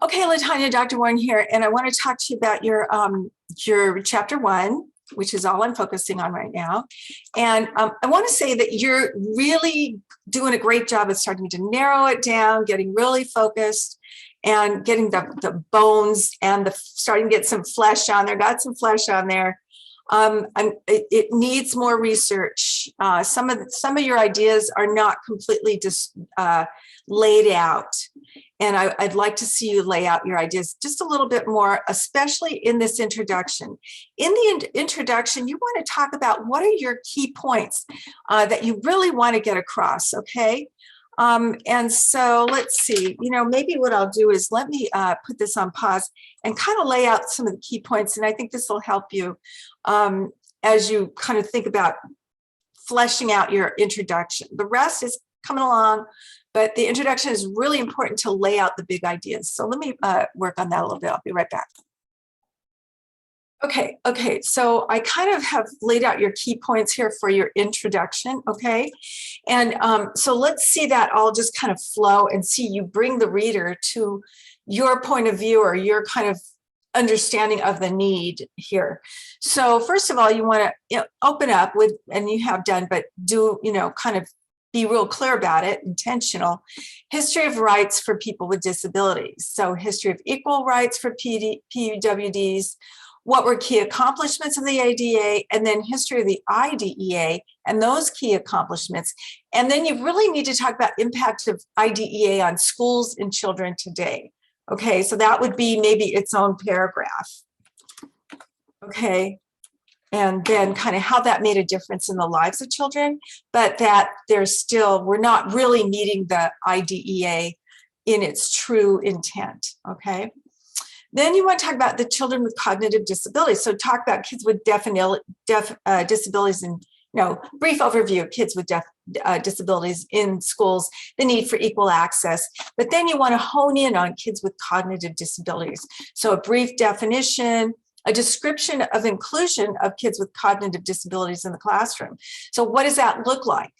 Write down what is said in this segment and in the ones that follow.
Okay, Latanya, Dr. Warren here, and I want to talk to you about your chapter 1, which is all I'm focusing on right now. And I want to say that you're really doing a great job of starting to narrow it down, getting really focused, and getting the bones and starting to get some flesh on there. Got some flesh on there. It needs more research. Some of your ideas are not completely just laid out. And I'd like to see you lay out your ideas just a little bit more, especially in this introduction. In the introduction, you want to talk about what are your key points that you really want to get across, okay? And so let's see, maybe what I'll do is let me put this on pause and kind of lay out some of the key points. And I think this will help you as you kind of think about fleshing out your introduction. The rest is coming along, but the introduction is really important to lay out the big ideas. So let me work on that a little bit. I'll be right back. Okay, so I kind of have laid out your key points here for your introduction, okay? And so let's see that all just kind of flow and see you bring the reader to your point of view or your kind of understanding of the need here. So first of all, you want to open up with, and you have done, but do, kind of be real clear about it, intentional, history of rights for people with disabilities. So history of equal rights for PWDs, what were key accomplishments of the ADA, and then history of the IDEA and those key accomplishments. And then you really need to talk about impact of IDEA on schools and children today. Okay, so that would be maybe its own paragraph. Okay, and then kind of how that made a difference in the lives of children, but that we're not really meeting the IDEA in its true intent, okay? Then you want to talk about the children with cognitive disabilities. So talk about kids with disabilities and, brief overview of kids with disabilities in schools, the need for equal access. But then you want to hone in on kids with cognitive disabilities. So a brief definition, a description of inclusion of kids with cognitive disabilities in the classroom. So what does that look like?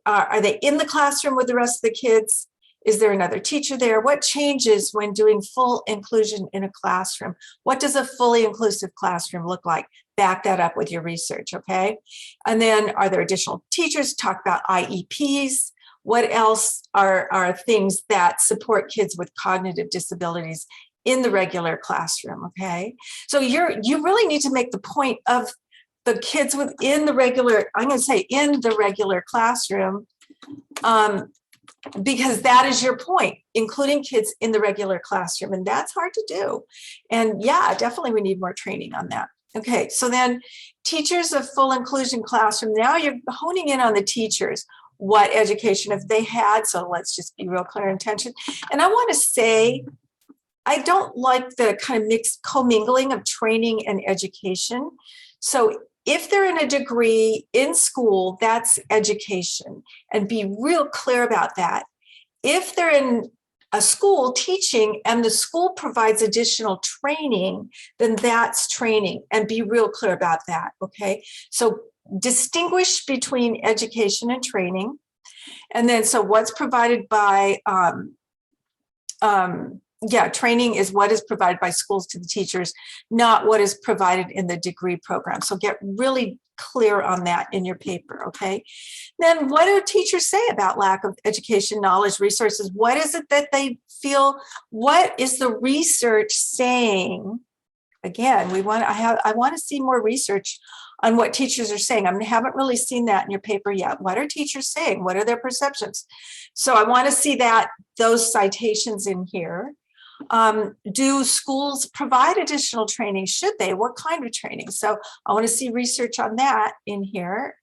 Are they in the classroom with the rest of the kids? Is there another teacher there? What changes when doing full inclusion in a classroom? What does a fully inclusive classroom look like? Back that up with your research, okay? And then are there additional teachers? Talk about IEPs. What else are things that support kids with cognitive disabilities in the regular classroom, okay? So you really need to make the point of the kids within the regular, I'm gonna say in the regular classroom, because that is your point, including kids in the regular classroom, and that's hard to do. And yeah, definitely we need more training on that. Okay, so then teachers of full inclusion classroom, now you're honing in on the teachers, what education have they had, so let's just be real clear intention. And I wanna say, I don't like the kind of mixed commingling of training and education. So if they're in a degree in school, that's education, and be real clear about that. If they're in a school teaching and the school provides additional training, then that's training, and be real clear about that, okay? So distinguish between education and training. And then, so what's provided by, training is what is provided by schools to the teachers, not what is provided in the degree program. So get really clear on that in your paper, okay? Then what do teachers say about lack of education, knowledge, resources? What is it that they feel? What is the research saying? Again, I want to see more research on what teachers are saying. I haven't really seen that in your paper yet. What are teachers saying? What are their perceptions? So I want to see those citations in here. Do schools provide additional training? Should they? What kind of training? So I want to see research on that in here.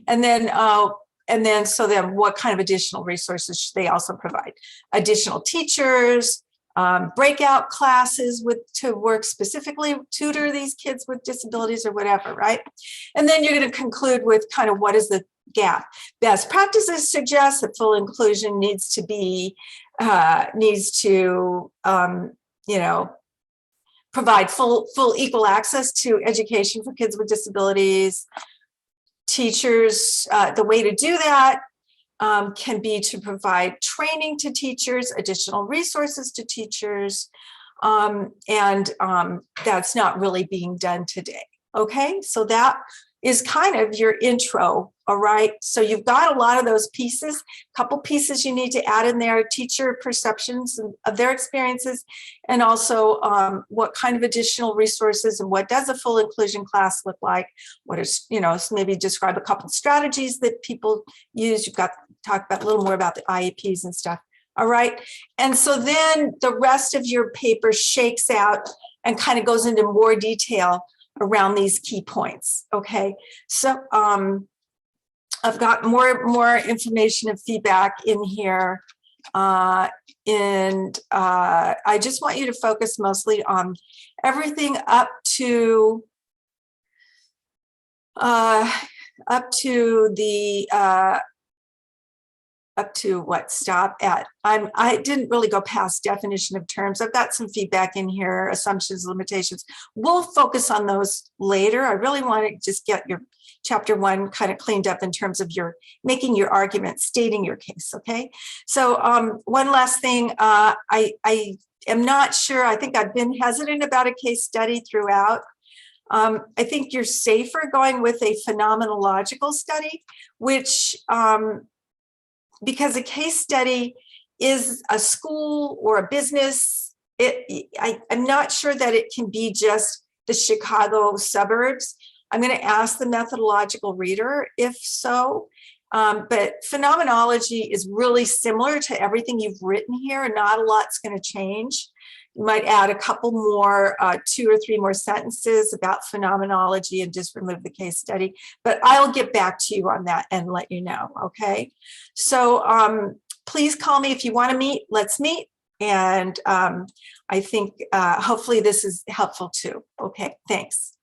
And then what kind of additional resources should they also provide? Additional teachers, breakout classes to work specifically, tutor these kids with disabilities or whatever, right? And then you're going to conclude with kind of what is the gap. Best practices suggest that full inclusion needs to provide full equal access to education for kids with disabilities. Teachers, the way to do that can be to provide training to teachers, additional resources to teachers, and that's not really being done today. Okay, so that is kind of your intro. All right, so you've got a lot of those pieces, a couple pieces you need to add in there: teacher perceptions of their experiences, and also what kind of additional resources and what does a full inclusion class look like? What is, maybe describe a couple strategies that people use. You've got to talk about a little more about the IEPs and stuff. All right, and so then the rest of your paper shakes out and kind of goes into more detail around these key points. Okay, so I've got more information and feedback in here, and I just want you to focus mostly on everything up to what stop at. I didn't really go past definition of terms. I've got some feedback in here, assumptions, limitations. We'll focus on those later. I really want to just get your chapter 1 kind of cleaned up in terms of your making your argument, stating your case. Okay. So one last thing, I am not sure. I think I've been hesitant about a case study throughout. I think you're safer going with a phenomenological study, which because a case study is a school or a business. I'm not sure that it can be just the Chicago suburbs. I'm going to ask the methodological reader if so, but phenomenology is really similar to everything you've written here. Not a lot's going to change. You might add a couple more, 2 or 3 more sentences about phenomenology and just remove the case study. But I'll get back to you on that and let you know, okay? So please call me if you want to meet. Let's meet. And I think hopefully this is helpful too. Okay, thanks.